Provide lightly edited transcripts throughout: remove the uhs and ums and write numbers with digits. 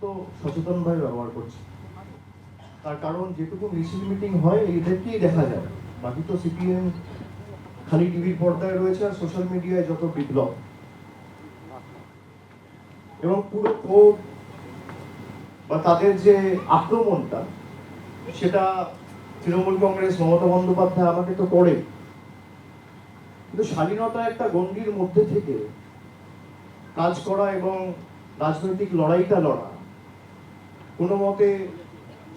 অত্যন্ত সচেতনভাবে ব্যবহার করছে। তার কারণ যেটুকু মিছিল মিটিং হয় এদেরকেই দেখা যায়, বাকি তো সিপিএম খালি টিভির পর্দায় রয়েছে আর সোশ্যাল মিডিয়ায় যত বিপ্লব এবং পুরো ক্ষোভ বা তাদের যে আক্রমণটা সেটা তৃণমূল কংগ্রেস মমতা বন্দ্যোপাধ্যায় আমাকে তো করে, কিন্তু স্বাধীনতা একটা গণ্ডির মধ্যে থেকে কাজ করা এবং রাজনৈতিক লড়াইটা লড়া, কোনো মতে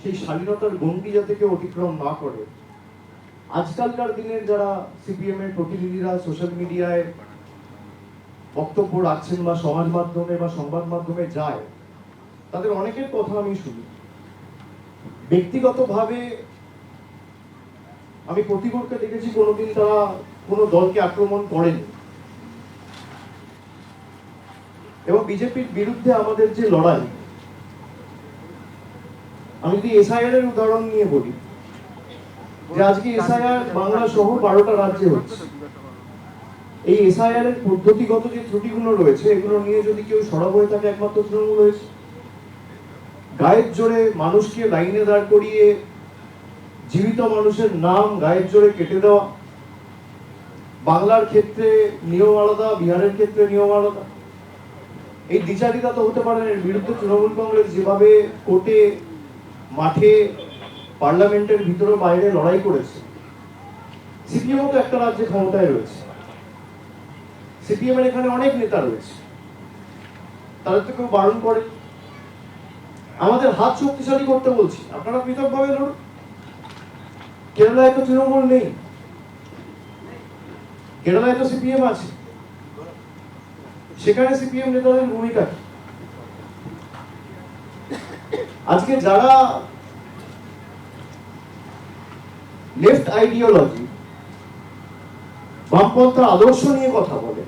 সেই স্বাধীনতার গণ্ডি যাতে কেউ অতিক্রম না করে। আজকালকার দিনের যারা সিপিএম এর প্রতিনিধিরা সোশ্যাল মিডিয়ায় বক্তব্য রাখছেন বা সমাজ মাধ্যমে বা সংবাদ মাধ্যমে যায়, তাদের অনেকের কথা আমি শুনি। ব্যক্তিগতভাবে আমি প্রতিপক্ষকে দেখেছি কোনোদিন তারা কোনো দলকে আক্রমণ করেনি, এবং বিজেপির বিরুদ্ধে আমাদের যে লড়াই, আমি যদি এসআইআর এর উদাহরণ নিয়ে বলি, যে আজকে এসআইআর বাংলা সহ 12টা রাজ্যে হচ্ছে। এই এসআইআর এর পদ্ধতিগত যে ত্রুটিগুলো রয়েছে এগুলো নিয়ে যদি কেউ সরব হয়ে থাকে একমাত্র তৃণমূল হয়েছে। গায়ের জোরে মানুষকে লাইনে দাঁড় করিয়ে জীবিত মানুষের নাম গায়ের জোরে কেটে দেওয়া, বাংলার ক্ষেত্রে নিয়ম আলাদা, বিহারের ক্ষেত্রে নিয়ম আলাদা, এই দ্বিচারিতা তো হতে পারে না। এর বিরুদ্ধে তৃণমূল কংগ্রেস যেভাবে কোর্টে, মাঠে, পার্লামেন্টের ভিতরে বাইরে লড়াই করেছে, সিপিএম তো একটা রাজ্যে ক্ষমতায় রয়েছে, সিপিএম এর এখানে অনেক নেতা রয়েছে, তাদের তো কেউ বারণ করে। আমাদের হাত শক্তিশালী করতে বলছি, আপনারা পৃথকভাবে লড়ুন। কেরালায় তো তৃণমূল নেই, কেরালায় তো সিপিএম আছে, সেখানে সিপিএম নেতাদের ভূমিকা কি? আজকে যারা লেফট আইডিওলজি, বামপন্থা আদর্শ নিয়ে কথা বলে,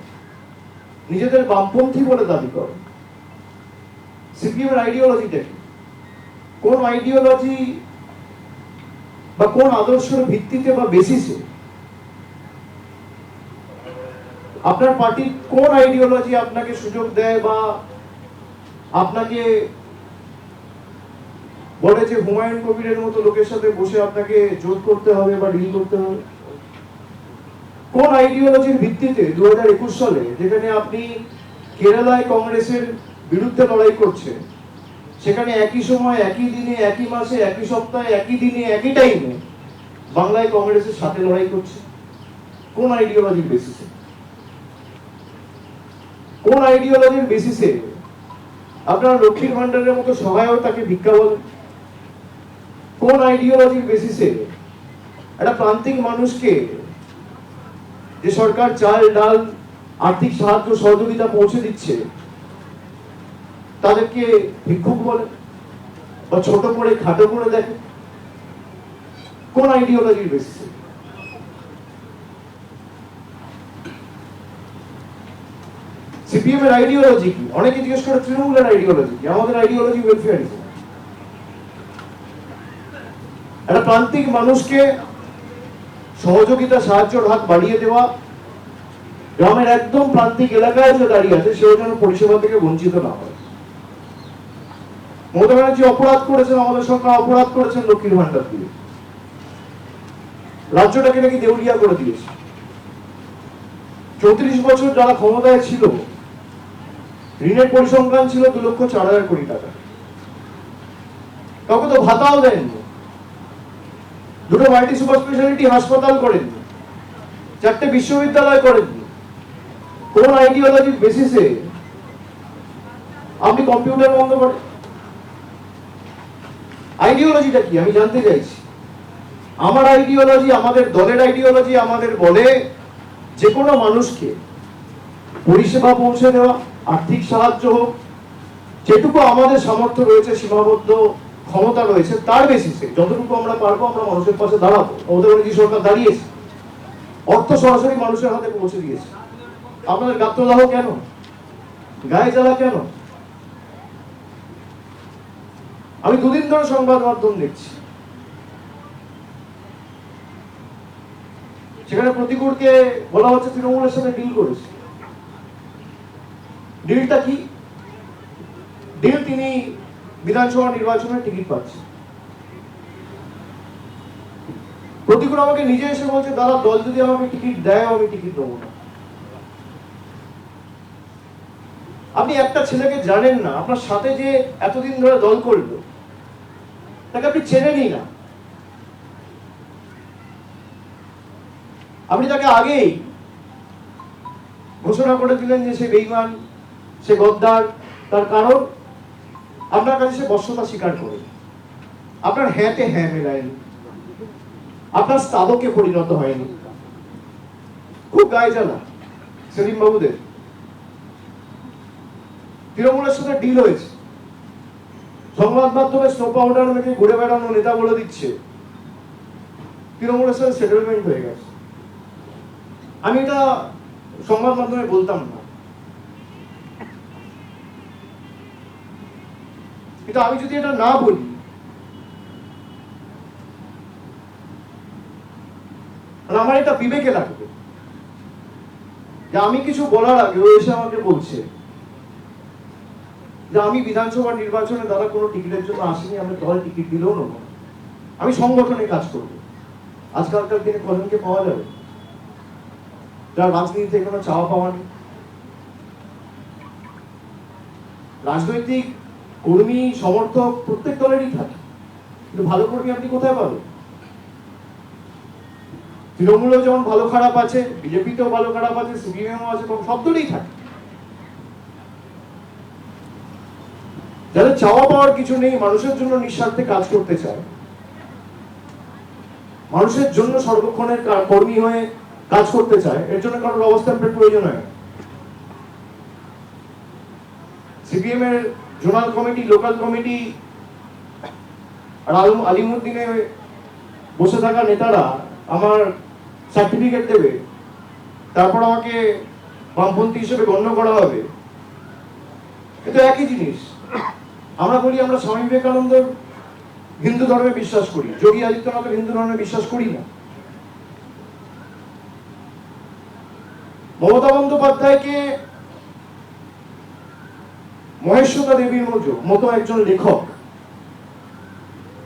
নিজেদের বামপন্থী বলে দাবি করে, সিপিএম এর আইডিওলজিটা কি? কোন আইডিওলজি বা কোন আদর্শের ভিত্তিতে বা বেসিসে আপনার পার্টির কোন আইডিওলজি আপনাকে সুযোগ দেয় বা আপনাকে বলে যে হুমায়ুন কবিরের মতো লোকের সাথে বসে আপনাকে জোট করতে হবে বা ডিল করতে হবে? কোন আইডিওলজির ভিত্তিতে 2021 সালে যেখানে আপনি কেরালায় কংগ্রেসের বিরুদ্ধে লড়াই করছেন, সেখানে একই সময়, একই দিনে, একই মাসে, একই সপ্তাহে, একই দিনে, একই টাইমে বাংলায় কংগ্রেসের সাথে লড়াই করছে? কোন আইডিওলজির বেসিসে? কোন আইডিওলজির বেসিসে আপনারা লক্ষ্মীর ভান্ডারের মতো সহায়তাকে ভিক্ষা বলেন? কোন আইডিওলজির বেসিসে একটা প্রান্তিক মানুষকে যে সরকার চাল, ডাল, আর্থিক সাহায্য সহযোগিতা পৌঁছে দিচ্ছে তাদেরকে ভিক্ষুক বলে বা ছোট করে খাটো করে দেখে? কোন আইডিওলজির বেসিসে? সিপিএম এর আইডিওলজি কি? অনেকে জিজ্ঞেস করে তৃণমূলের আইডিওলজি কি? আমাদের আইডিওলজি ওয়েলফেয়ারিজম। একটা প্রান্তিক মানুষকে সহযোগিতা, সাহায্যের হাত বাড়িয়ে দেওয়া, গ্রামের একদম প্রান্তিক এলাকায় যে দাঁড়িয়ে আছে সেও যেন পরিষেবা থেকে বঞ্চিত না হয়। মমতা ব্যানার্জি অপরাধ করেছেন, আমাদের সরকার অপরাধ করেছেন লক্ষ্মীর ভান্ডার দিয়ে, রাজ্যটাকে নাকি দেউলিয়া করে দিয়েছে। 34 বছর যারা ক্ষমতায় ছিল, ঋণের পরিসংখ্যান ছিল 2,04,000 কোটি টাকা, কাউকে তো ভাতাও দেননি, দুটো মাল্টি সুপার স্পেশালিটি হাসপাতাল করেননি, 4টে বিশ্ববিদ্যালয় করেননি। কোন আইডিওলজির বেসিসে আপনি কম্পিউটার বন্ধ করেন? আইডিওলজিটা কি আমি জানতে চাইছি। আমার আইডিওলজি, আমাদের দলের আইডিওলজি আমাদের বলে যে কোনো মানুষকে পরিষেবা পৌঁছে দেওয়া, আর্থিক সাহায্য হোক, যেটুকু আমাদের সামর্থ্য রয়েছে, সীমাবদ্ধ ক্ষমতা রয়েছে, তার বেসিসে যতটুকু আমরা পারবো আমরা মানুষের পাশে দাঁড়াবো। মমতা ব্যানার্জি সরকার দাঁড়িয়েছে, অর্থ সরাসরি মানুষের হাতে পৌঁছে দিয়েছে। আপনাদের গাত্রদাহ কেন? গায়ে জ্বালা কেন? আমি দুদিন ধরে সংবাদ মাধ্যম দেখছি, সেখানে প্রতিকূলকে বলা হচ্ছে তৃণমূলের সাথে ডিল করেছে। ডিলটা কি? ডিল তিনি বিধানসভা নির্বাচনের টিকিট পাচ্ছে। প্রতিকূল আমাকে নিজে এসে বলছে, দাদা দল যদি আমাকে টিকিট দেয় আমি টিকিট দেবো না। আপনি একটা ছেলেকে জানেন না, আপনার সাথে যে এতদিন ধরে দল করলো তাকে আপনি চেনেনই না। আপনি তাকে আগেই ঘোষণা করে দিলেন যে সে বেঈমান, সে গদ্দার। তার কারণ আপনার কাছে সে বশ্যতা স্বীকার করে, আপনার হ্যাঁতে হ্যাঁ মেলায়নি, আপনার স্তাবকে পরিণত হয়নি। খুব গায়ে জ্বালা সেলিম বাবুদের। তৃণমূলের সাথে ডিল হয়েছে, সংবাদ মাধ্যমে স্নো পাউডার মেখে ঘুরে বেড়ানো নেতা বলে দিচ্ছে তৃণমূলের সাথে সেটেলমেন্ট হয়ে গেছে। আমি এটা সংবাদ মাধ্যমে বলতাম না, কিন্তু আমি যদি এটা না বলি আমার এটা বিবেকে লাগবে যে আমি কিছু বলার আগে ও এসে আমাকে বলছে যে আমি বিধানসভা নির্বাচনে দাদা কোনো টিকিটের জন্য আসিনি, আমি দল টিকিট দিলেও নেব, আমি সংগঠনে কাজ করব। আজকালকার দিনে কজনকে পাওয়া যাবে যার রাজনীতিতে কোনো চাওয়া পাওয়া নেই? রাজনৈতিক কর্মী সমর্থক প্রত্যেক দলেরই থাকে, কিন্তু ভালো কর্মী আপনি কোথায় পাবেন? তৃণমূলেও যেমন ভালো খারাপ আছে, বিজেপিতেও ভালো খারাপ আছে, সিপিএমও আছে, সব দলেই থাকে। যাদের চাওয়া পাওয়ার কিছু নেই, মানুষের জন্য নিঃস্বার্থে কাজ করতে চায়, মানুষের জন্য সর্বক্ষণের কর্মী হয়ে কাজ করতে চায়, এর জন্য কারোর অবস্থানের প্রয়োজন হয়। সিপিএম এর জোনাল কমিটি, লোকাল কমিটি আর আলিমুদ্দিনে বসে থাকা নেতারা আমার সার্টিফিকেট দেবে, তারপর আমাকে বামপন্থী হিসেবে গণ্য করা হবে। কিন্তু একই জিনিস আমরা বলি, আমরা স্বামী বিবেকানন্দর হিন্দু ধর্মে বিশ্বাস করি, যোগী আদিত্যনাথের হিন্দু ধর্মে বিশ্বাস করি না। মমতা বন্দ্যোপাধ্যায়কে মহেশ্বতা দেবীর মতো একজন লেখক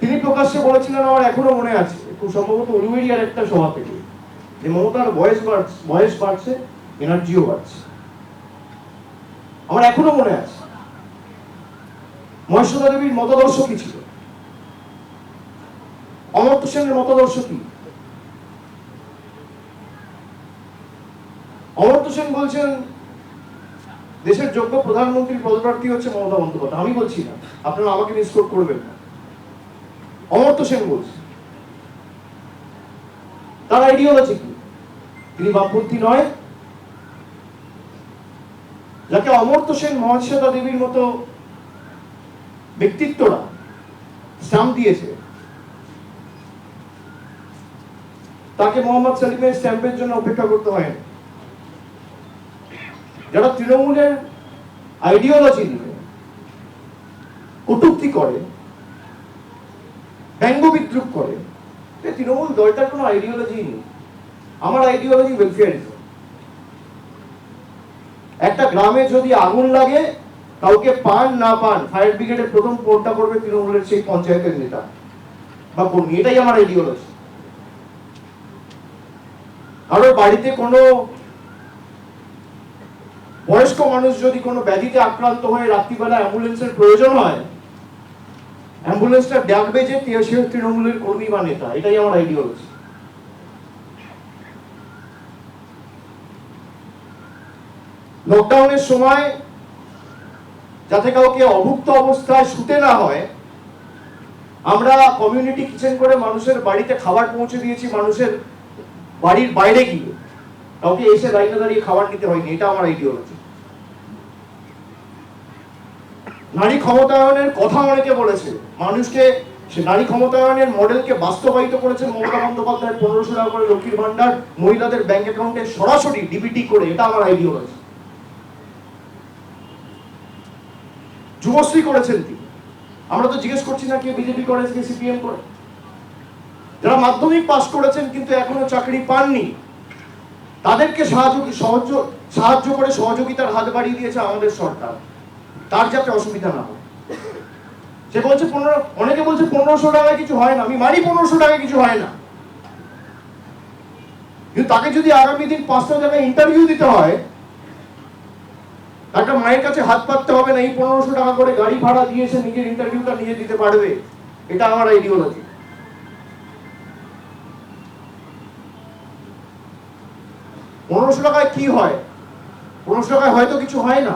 তিনি প্রকাশ্যে বলেছিলেন, আমার এখনো মনে আছে, খুব সম্ভবত উলুবেড়িয়ার একটা সভা থেকে, যে মমতার বয়স বাড়ছে, এনার্জিও বাড়ছে। আমার এখনো মনে আছে। মহেশ্বতা দেবীর মতাদর্শ কি ছিল? অমর্ত্য সেনের মতাদর্শ কি? অমর্ত্য সেন বলছেন দেশের যোগ্য প্রধানমন্ত্রীর পদপ্রার্থী হচ্ছে মমতা বন্দ্যোপাধ্যায়। আমি বলছি না, আপনারা আমাকে মিসকোট করবেন না। অমর্ত্য সেন বলছে। তার আইডিওলজি কি? তিনি বামপন্থী নয়? যাকে অমর্ত্য সেন, মহেশ্বতা দেবীর মতো ব্যক্তিত্বরা স্ট্যাম্প দিয়েছে, তাকে মোহাম্মদ সেলিমের স্ট্যাম্পের জন্য অপেক্ষা করতে হয়। যারা তৃণমূলের আইডিওলজি নিয়ে কটূক্তি করে, ব্যঙ্গ বিদ্রুপ করে, তৃণমূল দলটার কোনো আইডিওলজি নেই। আমার আইডিওলজি ওয়েলফেয়ারিজম। একটা গ্রামে যদি আগুন লাগে, কাউকে পান না পান, ফায়ার ব্রিগেডের প্রথম ফোনটা করবে তৃণমূলের সেই পঞ্চায়েতের নেতা বা কর্মী। এটাই আমার আইডিওলজি। কারোর বাড়িতে কোনো বয়স্ক মানুষ যদি কোনো ব্যাধিতে আক্রান্ত হয়ে রাত্রিবেলা অ্যাম্বুলেন্সের প্রয়োজন হয়, অ্যাম্বুলেন্সটা ডাকবে যে সে তৃণমূলের কর্মী বা নেতা। এটাই আমার আইডিওলজি। লকডাউনের সময় যাতে কাউকে অভুক্ত অবস্থায় শুতে না হয়, আমরা কমিউনিটি কিচেন করে মানুষের বাড়িতে খাবার পৌঁছে দিয়েছি। মানুষের বাড়ির বাইরে গিয়ে কাউকে এসে লাইনে দাঁড়িয়ে খাবার নিতে হয়নি। এটা আমার আইডিওলজি। নারী ক্ষমতায়নের কথা অনেকে বলেছে, মানুষকে সে নারী ক্ষমতায়নের মডেলকে বাস্তবায়িত করেছেন মমতা বন্দ্যোপাধ্যায়। 1500 টাকা করে লক্ষ্মীর ভান্ডার মহিলাদের ব্যাংক অ্যাকাউন্টে সরাসরি ডিবিটি করে। এটা আমার আইডিওলজি। যুবশ্রী করেছেন তিনি। আমরা তো জিজ্ঞেস করছি না কে বিজেপি করে, কে সিপিএম করে। যারা মাধ্যমিক পাস করেছেন কিন্তু এখনো চাকরি পাননি, তাদেরকে সাহায্য করে সহযোগিতার হাত বাড়িয়ে দিয়েছে আমাদের সরকার, তার যাতে অসুবিধা না হয়। সে বলছে অনেকে বলছে 1500 টাকায় কিছু হয় না। আমি মানি 1500 টাকায় কিছু হয় না, কিন্তু তাকে যদি আগামী দিন 5টা জায়গায় ইন্টারভিউ দিতে হয়, তাকে মায়ের কাছে হাত পাততে হবে না, এই 1500 টাকা করে গাড়ি ভাড়া দিয়ে সে নিজের ইন্টারভিউটা নিজে দিতে পারবে। এটা আমার আইডিওলজি। পনেরোশো টাকায় কি হয়? 1500 টাকায় হয়তো কিছু হয় না,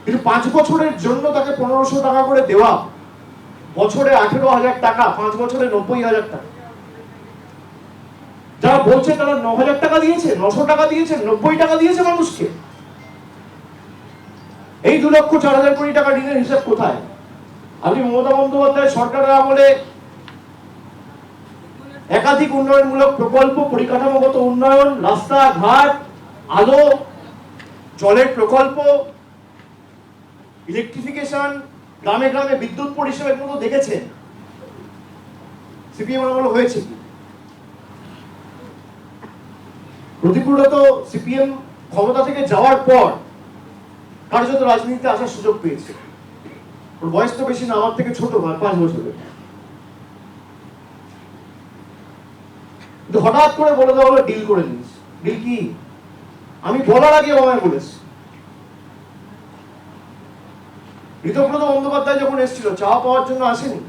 কিন্তু 5 বছরের জন্য তাকে 1500 টাকা করে দেওয়া, বছরে 18,000 টাকা, 5 বছরে 90,000 টাকা। যারা বলছে তারা 9,000 টাকা দিয়েছে, 900 টাকা দিয়েছে, 90 টাকা দিয়েছে মানুষকে। এই 2,04,000 কোটি টাকা ঋণের হিসাব কোথায়? আপনি মমতা বন্দ্যোপাধ্যায় সরকারের আমলে একাধিক উন্নয়নমূলক প্রকল্প, পরিকাঠামোগত উন্নয়ন, রাস্তাঘাট, আলো, জলের প্রকল্প, ইলেকট্রিফিকেশন, গ্রামে গ্রামে বিদ্যুৎ পরিষেবার মতো দেখেছেন? সিপিএম আমলে হয়েছে কি? প্রতিকূলত সিপিএম ক্ষমতা থেকে যাওয়ার পর কার্যত রাজনীতিতে আসার সুযোগ পেয়েছে। ওর বয়স তো বেশি না, আমার থেকে ছোট, 5 বছরের। কিন্তু হঠাৎ করে বলে দেওয়া হলো ডিল করে নিস। ডিল কি? আমি বলার আগে আমায় বলেছি। ঋতব্রত বন্দ্যোপাধ্যায় যখন এসেছিল, চাওয়া পাওয়ার জন্য আসেনি।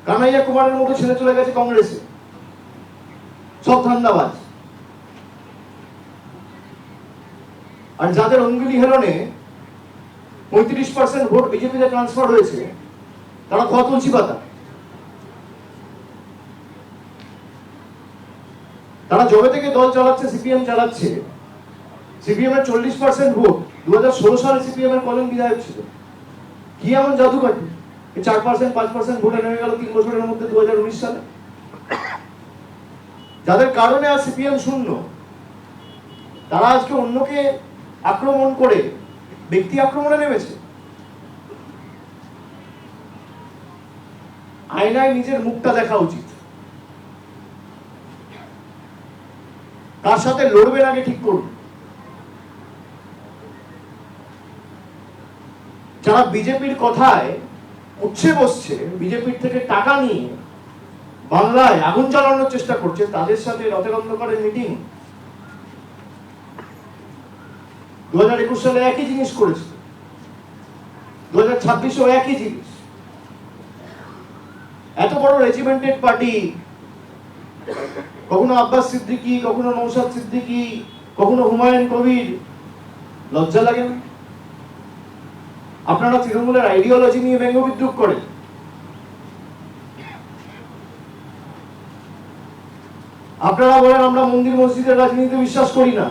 কানাইয়া কুমারের মতো ছেলে চলে গেছে কংগ্রেসে, সব ধান্দাবাজ। আর যাদের অঙ্গুলি হেলনে 35% ভোট বিজেপিতে ট্রান্সফার হয়েছে, তারা কত তুলসী পাতা। তারা জবে থেকে দল চালাচ্ছে, সিপিএম চালাচ্ছে, সিপিএম এর 40% ভোট 2016 সালে সিপিএম এর কজন বিধায়ক ছিল। কি এমন জাদু কাটে 4% 5% ভোটে নেমে গেল 3 বছরের মধ্যে 2019 সালে? যাদের কারণে আজ সিপিএম শূন্য, তারা আজকে অন্যকে আক্রমণ করে ব্যক্তি আক্রমণে নেমেছে। আয়নায় নিজের মুখটা দেখা উচিত। কার সাথে লড়বেন আগে ঠিক করুন। যারা বিজেপির কথায় উঠছে বসছে, বিজেপির থেকে টাকা নিয়ে বাংলায় আগুন জ্বালানোর চেষ্টা করছে, তাদের সাথে রথের অন্ধকারের মিটিং। 2021 সালে একই জিনিস করেছে, 2026-এও একই জিনিস। এত বড় রেজিমেন্টেড পার্টি, কখনো আব্বাস সিদ্দিকী, কখনো নৌসাদ সিদ্দিকী, কখনো হুমায়ুন কবির, লজ্জা লাগে না? আপনারা তৃণমূলের আইডিওলজি নিয়ে ব্যঙ্গ বিদ্রুপ করেন। আপনারা বলেন আমরা মন্দির মসজিদের রাজনীতিতে বিশ্বাস করি না।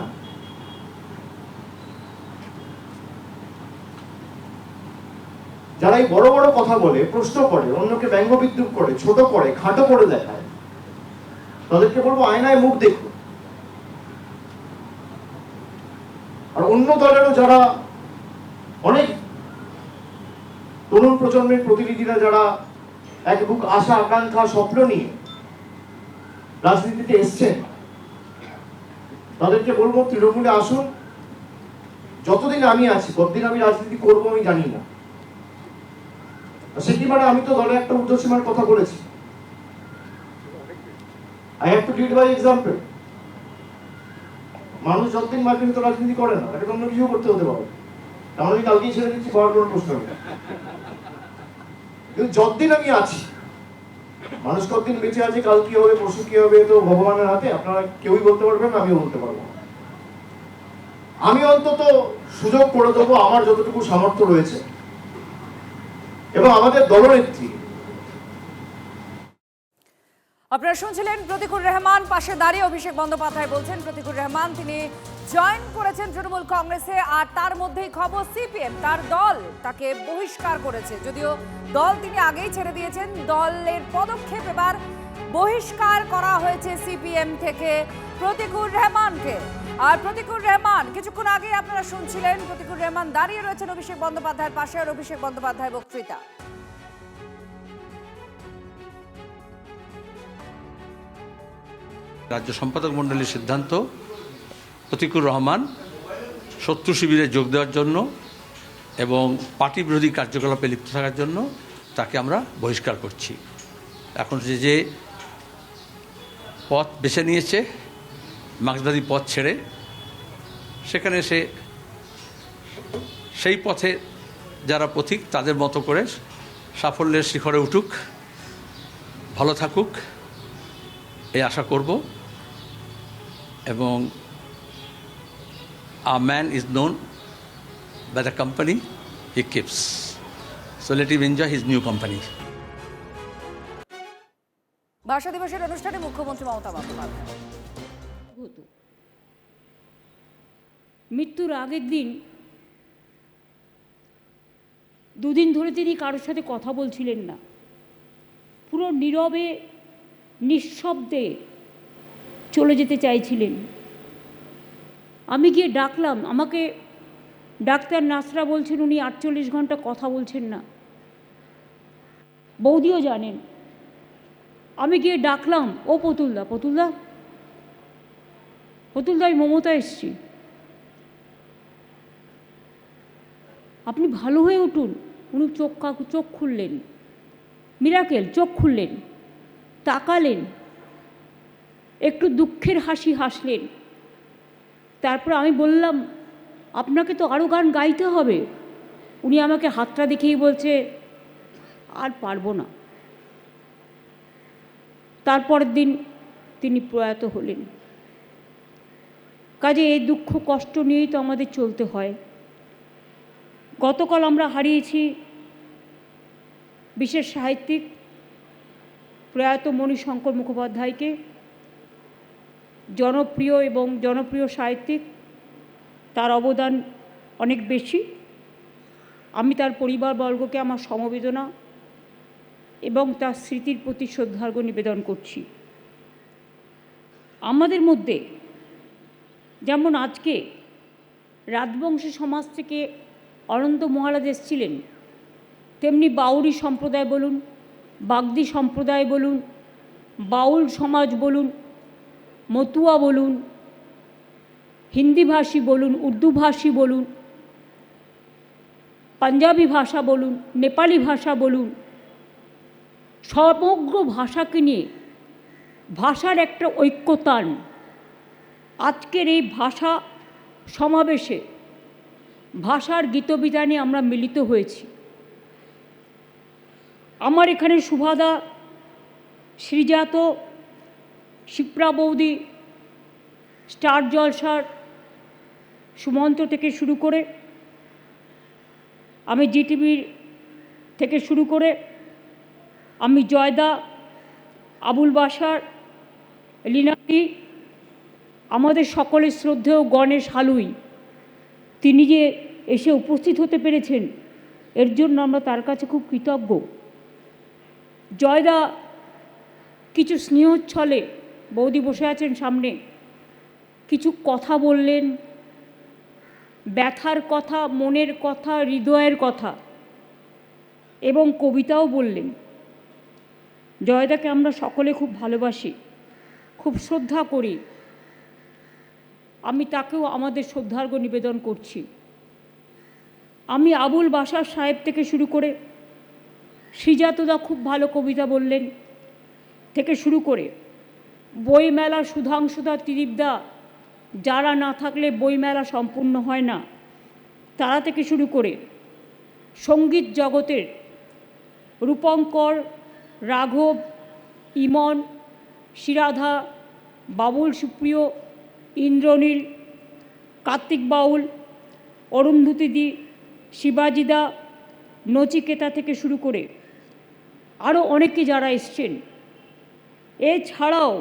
যারা এই বড় বড় কথা বলে, প্রশ্ন করে, অন্যকে ব্যঙ্গ বিদ্রুপ করে, ছোট করে, খাটো করে দেখায়, তাদেরকে বলবো আয়নায় মুখ দেখুন। আর অন্য দলেরও যারা অনেক তরুণ প্রজন্মের প্রতিনিধিরা, যারা এক বুক আশা আকাঙ্ক্ষা স্বপ্ন নিয়ে রাজনীতিতে এসছেন, তাদেরকে বলবো তৃণমূলে আসুন। যতদিন আমি আছি, কতদিন আমি রাজনীতি করবো আমি জানি না। সে কি মানে আমি তো দলে একটা ঊর্ধ্বসীমার কথা বলেছি। I have to lead by example. মানুষ যতদিন মার্কেট তো রাজনীতি করে না, তাকে তো অন্য কিছু করতে হতে পারে। তাহলে আমি কালকেই ছেড়ে দিচ্ছি, পাওয়ার কোনো প্রশ্ন নেই। কিন্তু যতদিন আমি আছি, মানুষ কতদিন বেঁচে আছে, কাল কি হবে, পরশু কি হবে, তো ভগবানের হাতে। আপনারা কেউই বলতে পারবেন না, আমিও বলতে পারবো না। আমি অন্তত সুযোগ করে দেবো আমার যতটুকু সামর্থ্য রয়েছে, এবং আমাদের দলনেত্রী। আপনারা শুনছিলেন প্রতিকুর রহমান। পাশে দাঁড়িয়ে অভিষেক বন্দ্যোপাধ্যায় বলছেন প্রতিকুর রহমান তিনি জয়েন করেছেন তৃণমূল কংগ্রেসে, আর তার মধ্যেই খবর সিপিএম তার দল তাকে বহিষ্কার করেছে। যদিও দল তিনি আগেই ছেড়ে দিয়েছেন, দলের পদক্ষেপ এবার বহিষ্কার করা হয়েছে সিপিএম থেকে প্রতিকুর রহমানকে। আর প্রতিকুর রহমান কিছুক্ষণ আগে আপনারা শুনছিলেন, প্রতিকুর রহমান দাঁড়িয়ে রয়েছেন অভিষেক বন্দ্যোপাধ্যায়ের পাশে। আর অভিষেক বন্দ্যোপাধ্যায় বক্তৃতা। রাজ্য সম্পাদক মণ্ডলীর সিদ্ধান্ত প্রতিকুর রহমান শত্রু শিবিরে যোগ দেওয়ার জন্য এবং পার্টি বিরোধী কার্যকলাপে লিপ্ত থাকার জন্য তাকে আমরা বহিষ্কার করছি। এখন যে পথ বেছে নিয়েছে, মার্ক্সবাদী পথ ছেড়ে, সেখানে সে সেই পথে যারা পথিক তাদের মতো করে সাফল্যের শিখরে উঠুক, ভালো থাকুক, এই আশা করব। এবং a man is known by the company he keeps, so let him enjoy his new company. ভাষা দিবসের অনুষ্ঠানে মুখ্যমন্ত্রী মমতা বন্দ্যোপাধ্যায়। হতো মৃত্যুর আগের দিন দুদিন ধরে তিনি কারোর সাথে কথা বলছিলেন না, পুরো নীরবে নিঃশব্দে চলে যেতে চাইছিলেন। আমি গিয়ে ডাকলাম, আমাকে ডাক্তার নাসরা বলছেন উনি 48 ঘন্টা কথা বলছেন না, বৌদিও জানেন। আমি গিয়ে ডাকলাম, ও পতুলদা, পতুলদা, পতুলদা, আমি মমতা এসছি, আপনি ভালো হয়ে উঠুন। উনি চোখ খুললেন, মিরাকেল, চোখ খুললেন, তাকালেন, একটু দুঃখের হাসি হাসলেন। তারপর আমি বললাম, আপনাকে তো আরও গান গাইতে হবে। উনি আমাকে হাতটা দেখেই বলছে, আর পারবো না। তারপরের দিন তিনি প্রয়াত হলেন। কাজে এই দুঃখ কষ্ট নিয়েই তো আমাদের চলতে হয়। গতকাল আমরা হারিয়েছি বিশেষ সাহিত্যিক প্রয়াত মণিশঙ্কর মুখোপাধ্যায়কে, জনপ্রিয় সাহিত্যিক। তার অবদান অনেক বেশি। আমি তার পরিবারবর্গকে আমার সমবেদনা এবং তার স্মৃতির প্রতি শ্রদ্ধার্ঘ্য নিবেদন করছি। আমাদের মধ্যে যেমন আজকে রাজবংশী সমাজ থেকে অনন্ত মহারাজ এসেছিলেন, তেমনি বাউরি সম্প্রদায় বলুন, বাগদি সম্প্রদায় বলুন, বাউল সমাজ বলুন, মতুয়া বলুন, হিন্দিভাষী বলুন, উর্দুভাষী বলুন, পাঞ্জাবি ভাষা বলুন, নেপালি ভাষা বলুন, সমগ্র ভাষাকে নিয়ে ভাষার একটা ঐক্যতান আজকের এই ভাষা সমাবেশে ভাষার গীতবিতানে আমরা মিলিত হয়েছি। আমার এখানে সুভাদা, শ্রীজাত, শিপ্রা বৌদি, স্টার জলসার সুমন্ত থেকে শুরু করে, আমি জিটিভির থেকে শুরু করে, আমি জয়দা, আবুল বাসার, লীনাদি, আমাদের সকলের শ্রদ্ধেয় গণেশ হালুই, তিনি যে এসে উপস্থিত হতে পেরেছেন এর জন্য আমরা তার কাছে খুব কৃতজ্ঞ। জয়দা কিছু স্নেহচ্ছলে, বৌদি বসে আছেন সামনে, কিছু কথা বললেন, ব্যথার কথা, মনের কথা, হৃদয়ের কথা, এবং কবিতাও বললেন। জয়দাকে আমরা সকলে খুব ভালোবাসি, খুব শ্রদ্ধা করি। আমি তাকেও আমাদের শ্রদ্ধার্ঘ্য নিবেদন করছি। আমি আবুল বাসার সাহেব থেকে শুরু করে, শ্রীজাতদা খুব ভালো কবিতা বললেন থেকে শুরু করে, বইমেলা সুধাংশুদা, ত্রিদীপদা, যারা না থাকলে বইমেলা সম্পূর্ণ হয় না, তারা থেকে শুরু করে সঙ্গীত জগতের রূপঙ্কর, রাঘব, ইমন, শিরাধা, বাবুল সুপ্রিয়, ইন্দ্রনীল, কার্তিক বাউল, অরুন্ধতিদি, শিবাজিদা, নচিকেতা থেকে শুরু করে আরও অনেকে যারা এসছেন, এছাড়াও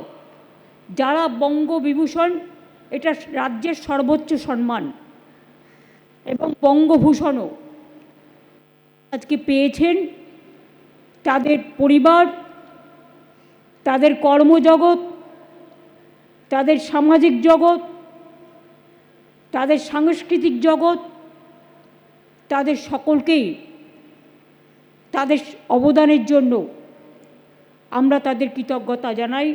যারা বঙ্গবিভূষণ, এটা রাজ্যের সর্বোচ্চ সম্মান, এবং বঙ্গভূষণও আজকে পেয়েছেন, তাদের পরিবার, তাদের কর্মজগৎ, তাদের সামাজিক জগৎ, তাদের সাংস্কৃতিক জগৎ, তাদের সকলকেই তাদের অবদানের জন্য আমরা তাদের কৃতজ্ঞতা জানাই।